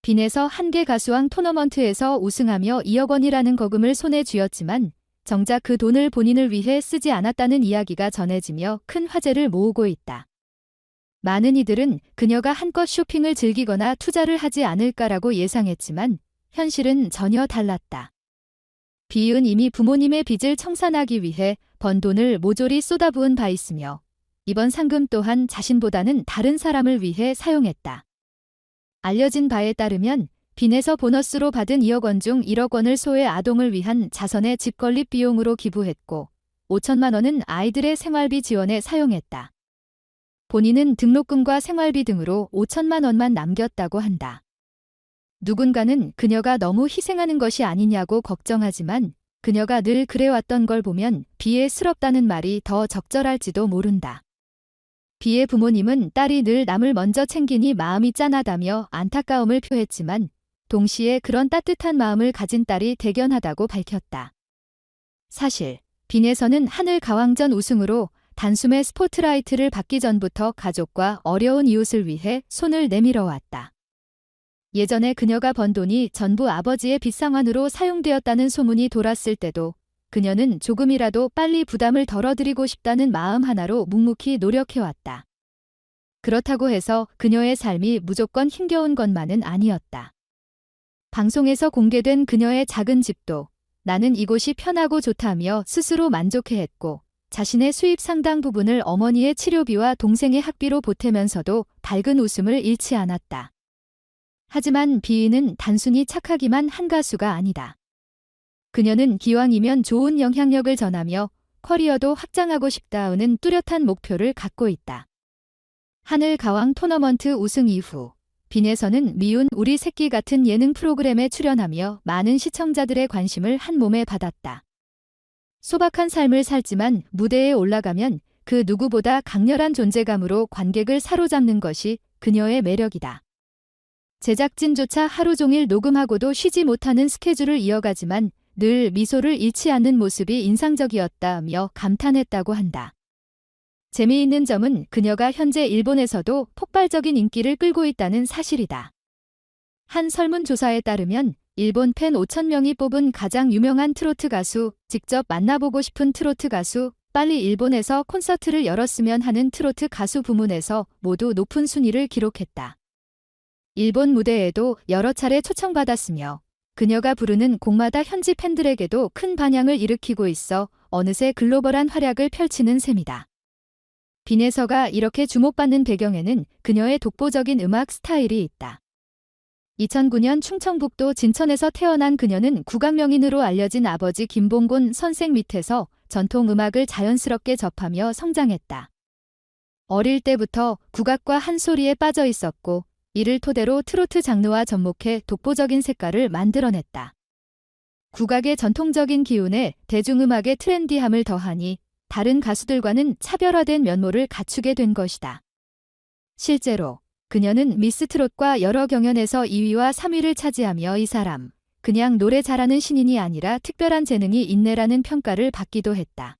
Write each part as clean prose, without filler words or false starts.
빈에서 한계 가수왕 토너먼트에서 우승하며 2억 원이라는 거금을 손에 쥐었지만 정작 그 돈을 본인을 위해 쓰지 않았다는 이야기가 전해지며 큰 화제를 모으고 있다. 많은 이들은 그녀가 한껏 쇼핑을 즐기거나 투자를 하지 않을까라고 예상했지만 현실은 전혀 달랐다. 비은 이미 부모님의 빚을 청산하기 위해 번 돈을 모조리 쏟아부은 바 있으며 이번 상금 또한 자신보다는 다른 사람을 위해 사용했다. 알려진 바에 따르면 빈에서 보너스로 받은 2억 원 중 1억 원을 소외 아동을 위한 자선의 집 건립 비용으로 기부했고 5천만 원은 아이들의 생활비 지원에 사용했다. 본인은 등록금과 생활비 등으로 5천만 원만 남겼다고 한다. 누군가는 그녀가 너무 희생하는 것이 아니냐고 걱정하지만 그녀가 늘 그래왔던 걸 보면 비애스럽다는 말이 더 적절할지도 모른다. 비의 부모님은 딸이 늘 남을 먼저 챙기니 마음이 짠하다며 안타까움을 표했지만 동시에 그런 따뜻한 마음을 가진 딸이 대견하다고 밝혔다. 사실 빈에서는 하늘 가왕전 우승으로 단숨에 스포트라이트를 받기 전부터 가족과 어려운 이웃을 위해 손을 내밀어 왔다. 예전에 그녀가 번 돈이 전부 아버지의 빚상환으로 사용되었다는 소문이 돌았을 때도 그녀는 조금이라도 빨리 부담을 덜어드리고 싶다는 마음 하나로 묵묵히 노력해왔다. 그렇다고 해서 그녀의 삶이 무조건 힘겨운 것만은 아니었다. 방송에서 공개된 그녀의 작은 집도 나는 이곳이 편하고 좋다며 스스로 만족해했고 자신의 수입 상당 부분을 어머니의 치료비와 동생의 학비로 보태면서도 밝은 웃음을 잃지 않았다. 하지만 비인은 단순히 착하기만 한 가수가 아니다. 그녀는 기왕이면 좋은 영향력을 전하며 커리어도 확장하고 싶다는 뚜렷한 목표를 갖고 있다. 하늘 가왕 토너먼트 우승 이후 빈에서는 미운 우리 새끼 같은 예능 프로그램에 출연하며 많은 시청자들의 관심을 한 몸에 받았다. 소박한 삶을 살지만 무대에 올라가면 그 누구보다 강렬한 존재감으로 관객을 사로잡는 것이 그녀의 매력이다. 제작진조차 하루 종일 녹음하고도 쉬지 못하는 스케줄을 이어가지만 늘 미소를 잃지 않는 모습이 인상적이었다며 감탄했다고 한다. 재미있는 점은 그녀가 현재 일본에서도 폭발적인 인기를 끌고 있다는 사실이다. 한 설문조사에 따르면 일본 팬 5,000명이 뽑은 가장 유명한 트로트 가수, 직접 만나보고 싶은 트로트 가수, 빨리 일본에서 콘서트를 열었으면 하는 트로트 가수 부문에서 모두 높은 순위를 기록했다. 일본 무대에도 여러 차례 초청받았으며 그녀가 부르는 곡마다 현지 팬들에게도 큰 반향을 일으키고 있어 어느새 글로벌한 활약을 펼치는 셈이다. 빈에서가 이렇게 주목받는 배경에는 그녀의 독보적인 음악 스타일이 있다. 2009년 충청북도 진천에서 태어난 그녀는 국악명인으로 알려진 아버지 김봉곤 선생 밑에서 전통 음악을 자연스럽게 접하며 성장했다. 어릴 때부터 국악과 한 소리에 빠져 있었고 이를 토대로 트로트 장르와 접목해 독보적인 색깔을 만들어냈다. 국악의 전통적인 기운에 대중음악의 트렌디함을 더하니 다른 가수들과는 차별화된 면모를 갖추게 된 것이다. 실제로 그녀는 미스 트롯과 여러 경연에서 2위와 3위를 차지하며 이 사람, 그냥 노래 잘하는 신인이 아니라 특별한 재능이 있네라는 평가를 받기도 했다.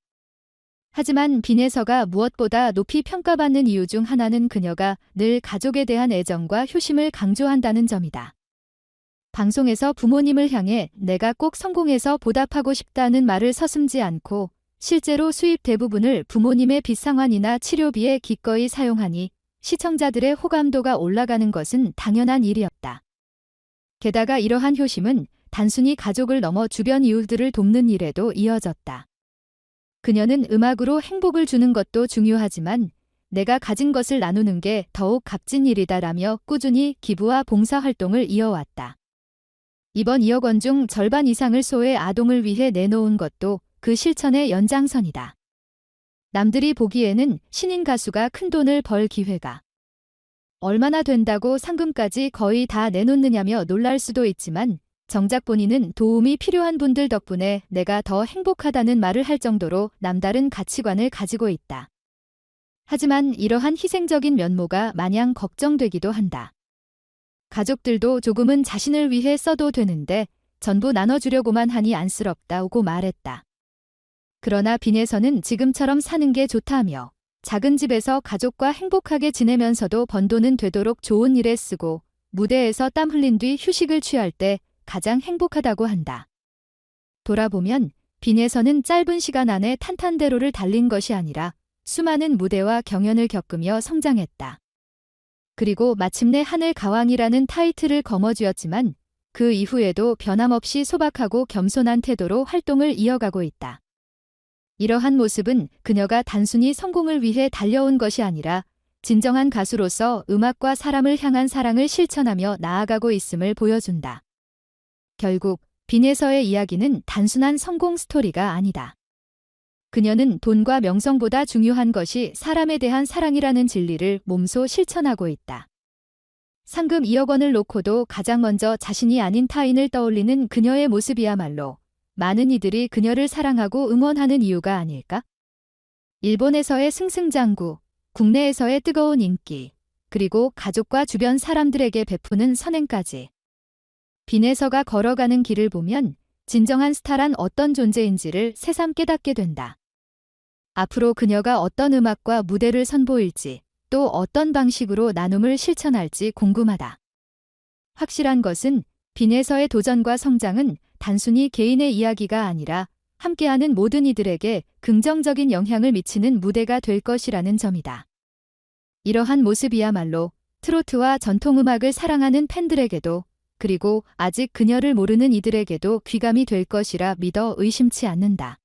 하지만 빈에서가 무엇보다 높이 평가받는 이유 중 하나는 그녀가 늘 가족에 대한 애정과 효심을 강조한다는 점이다. 방송에서 부모님을 향해 내가 꼭 성공해서 보답하고 싶다는 말을 서슴지 않고 실제로 수입 대부분을 부모님의 빚상환이나 치료비에 기꺼이 사용하니 시청자들의 호감도가 올라가는 것은 당연한 일이었다. 게다가 이러한 효심은 단순히 가족을 넘어 주변 이웃들을 돕는 일에도 이어졌다. 그녀는 음악으로 행복을 주는 것도 중요하지만 내가 가진 것을 나누는 게 더욱 값진 일이다라며 꾸준히 기부와 봉사활동을 이어왔다. 이번 2억 원 중 절반 이상을 소외 아동을 위해 내놓은 것도 그 실천의 연장선이다. 남들이 보기에는 신인 가수가 큰 돈을 벌 기회가 얼마나 된다고 상금까지 거의 다 내놓느냐며 놀랄 수도 있지만 정작 본인은 도움이 필요한 분들 덕분에 내가 더 행복하다는 말을 할 정도로 남다른 가치관을 가지고 있다. 하지만 이러한 희생적인 면모가 마냥 걱정되기도 한다. 가족들도 조금은 자신을 위해 써도 되는데 전부 나눠주려고만 하니 안쓰럽다고 말했다. 그러나 빈에서는 지금처럼 사는 게 좋다며 작은 집에서 가족과 행복하게 지내면서도 번 돈은 되도록 좋은 일에 쓰고 무대에서 땀 흘린 뒤 휴식을 취할 때 가장 행복하다고 한다. 돌아보면 빈에서는 짧은 시간 안에 탄탄대로를 달린 것이 아니라 수많은 무대와 경연을 겪으며 성장했다. 그리고 마침내 하늘 가왕이라는 타이틀을 거머쥐었지만 그 이후에도 변함없이 소박하고 겸손한 태도로 활동을 이어가고 있다. 이러한 모습은 그녀가 단순히 성공을 위해 달려온 것이 아니라 진정한 가수로서 음악과 사람을 향한 사랑을 실천하며 나아가고 있음을 보여준다. 결국 빈에서의 이야기는 단순한 성공 스토리가 아니다. 그녀는 돈과 명성보다 중요한 것이 사람에 대한 사랑이라는 진리를 몸소 실천하고 있다. 상금 2억 원을 놓고도 가장 먼저 자신이 아닌 타인을 떠올리는 그녀의 모습이야말로 많은 이들이 그녀를 사랑하고 응원하는 이유가 아닐까? 일본에서의 승승장구, 국내에서의 뜨거운 인기, 그리고 가족과 주변 사람들에게 베푸는 선행까지. 빈에서가 걸어가는 길을 보면 진정한 스타란 어떤 존재인지를 새삼 깨닫게 된다. 앞으로 그녀가 어떤 음악과 무대를 선보일지, 또 어떤 방식으로 나눔을 실천할지 궁금하다. 확실한 것은 빈에서의 도전과 성장은 단순히 개인의 이야기가 아니라 함께하는 모든 이들에게 긍정적인 영향을 미치는 무대가 될 것이라는 점이다. 이러한 모습이야말로 트로트와 전통음악을 사랑하는 팬들에게도 그리고 아직 그녀를 모르는 이들에게도 귀감이 될 것이라 믿어 의심치 않는다.